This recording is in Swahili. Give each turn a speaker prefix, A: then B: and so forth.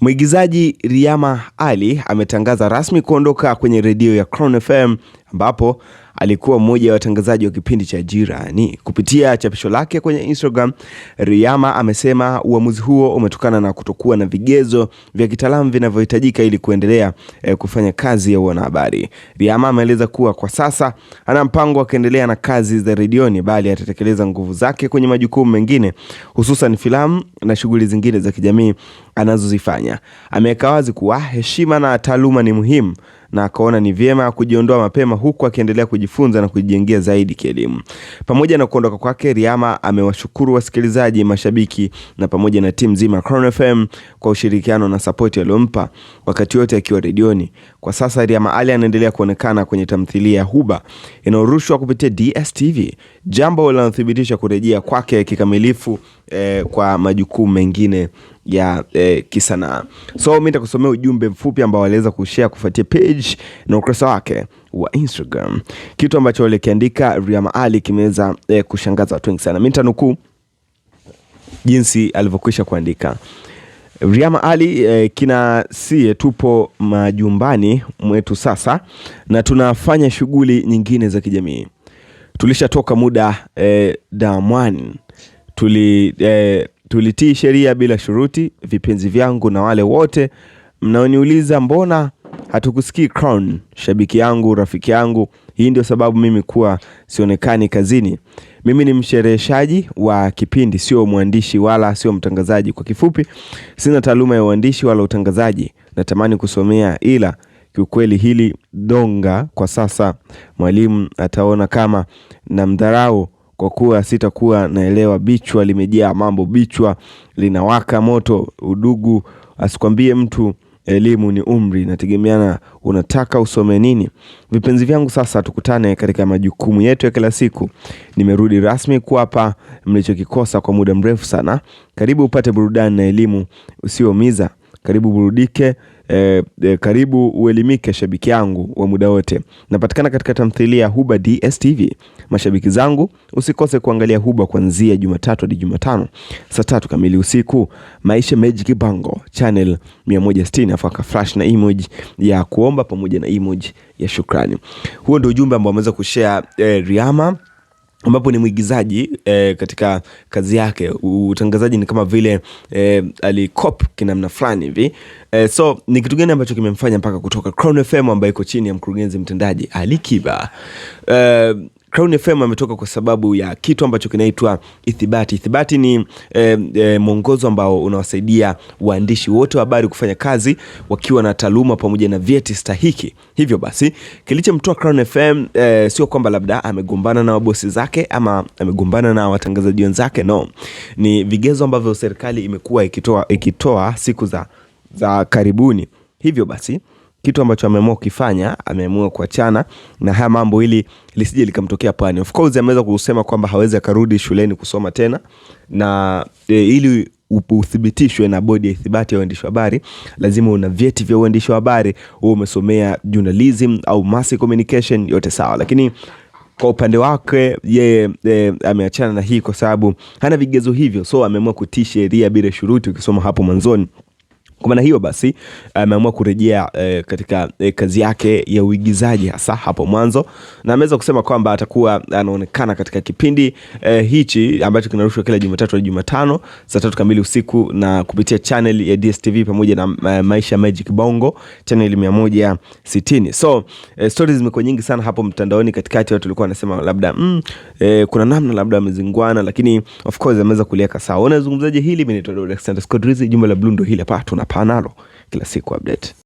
A: Mwigizaji Riyama Ali ametangaza rasmi kuondoka kwenye redio ya Crown FM ambapo alikuwa mmoja wa watangazaji wa kipindi cha Jirani. Kupitia chapisho lake kwenye Instagram, Riyama amesema uamuzi huo umetokana na kutokuwa na vigezo vya kitaalamu vinavyohitajika ili kuendelea kufanya kazi ya wanahabari. Riyama ameeleza kuwa kwa sasa ana mpango wa kuendelea na kazi za redioni, bali atatekeleza nguvu zake kwenye majukumu mengine, hususan filamu na shughuli zingine za kijamii anazozifanya. Ameweka wazi kuwa heshima na taaluma ni muhimu na akaona ni vyema kujiondoa mapema, huku akiendelea kujifunza na kujijengea zaidi kielimu. Pamoja na kuondoka kwake, Riyama amewashukuru wasikilizaji, mashabiki na pamoja na timu nzima Crown FM kwa ushirikiano na support aliyompa wakati wote akiwa redioni. Kwa sasa Riyama Ali anaendelea kuonekana kwenye tamthilia ya Huba inayorushwa kupitia DSTV, jambo linalothibitisha kurejea kwake kikamilifu kwa majukumu mengine ya kisanaa. So mimi nitakusomea ujumbe mfupi ambao aliweza kushare kufuatia page na ukurasa wake wa Instagram. Kitu ambacho alikiandika Riyama Ali kimeweza kushangaza watu wengi sana. Mimi nitanukuu jinsi alivyokwisha kuandika. Riyama Ali, kina sie tupo majumbani mwetu sasa na tunafanya shughuli nyingine za kijamii. Tulishatoka muda damwani. Tulitii sheria bila shuruti. Vipenzi vyangu na wale wote mnaoniuliza mbona hatukusikii Crown, shabiki yangu, rafiki yangu, hii ndio sababu mimi kuwa sionekani kazini. Mimi ni mshereheshaji wa kipindi, sio mwandishi wala sio mtangazaji. Kwa kifupi, sina taaluma ya uandishi wala utangazaji. Natamani kusomea, ila kiukweli hili donga kwa sasa mwalimu ataona kama namdharau kwa kuwa sitakuwa naelewa. Bichwa limejaa mambo, bichwa linawaka moto. Udugu asikwambie mtu, elimu ni umri, nategemeana unataka usome nini. Vipenzi vyangu, sasa tukutane katika majukumu yetu ya kila siku. Nimerudi rasmi kuwapa mlichokikosa kwa muda mrefu sana. Karibu upate burudani na elimu usioumiza. Karibu burudike, karibu uelimike shabiki yangu wa muda wote. Napatikana katika tamthilia Huba DSTV. Mashabiki zangu, usikose kuangalia Huba kuanzia Jumatatu hadi Jumatano saa 3 kamili usiku. Maisha Magic Bango channel 160, afaka flash na emoji ya kuomba pamoja na emoji ya shukrani. Huo ndio ujumbe ambao ameweza kushare Riyama, ambapo ni mwigizaji katika kazi yake. Utangazaji ni kama vile alikop kinamna fulani hivi. So ni kitu gani ambacho kimemfanya mpaka kutoka Crown FM ambayo iko chini ya mkurugenzi mtendaji Ali Kiba? Crown FM ametoka kwa sababu ya kitu ambacho kinaitwa ithibati. Ithibati ni mwongozo ambao unawasaidia waandishi wote wa habari kufanya kazi wakiwa na taaluma pamoja na vyeti stahiki. Hivyo basi, kilichomtoa Crown FM sio kwamba labda amegombana na wabosi zake ama amegombana na watangazaji wenzake, no. Ni vigezo ambavyo serikali imekuwa ikitoa siku za karibuni. Hivyo basi, kitu ambacho ameamua kufanya, ameamua kuachana na haya mambo ili lisije likamtokea pani. Of course ameweza kusema kwamba hawezi akarudi shuleni kusoma tena, na ili uthibitishwe na bodi ya ithibati ya uandishi wa habari, lazima una vyeti vya uandishi wa habari, uwe umesomea journalism au mass communication, yote sawa. Lakini kwa upande wake yeye ameachana na hii kwa sababu hana vigezo hivyo. So ameamua kutii sheria bila shuruti ukisoma hapo mwanzoni. Kwa maana hiyo basi ameamua kurejea katika kazi yake ya uigizaji hasa hapo mwanzo, na ameweza kusema kwamba atakuwa anaonekana katika kipindi hichi ambacho kinarushwa kila Jumatatu hadi Jumatano saa 3 kamili usiku na kupitia channel ya DSTV pamoja na Maisha Magic Bongo channel 160. So stories zimekuwa nyingi sana hapo mtandaoni. Katikati watu walikuwa wanasema labda kuna namna labda amezingwana, lakini of course ameweza kulieka sawa. Unazungumzaje hili? Mimi ni Alexander Scott Rizzi, jumla la Blundo hili hapa tuna panalo kila siku update.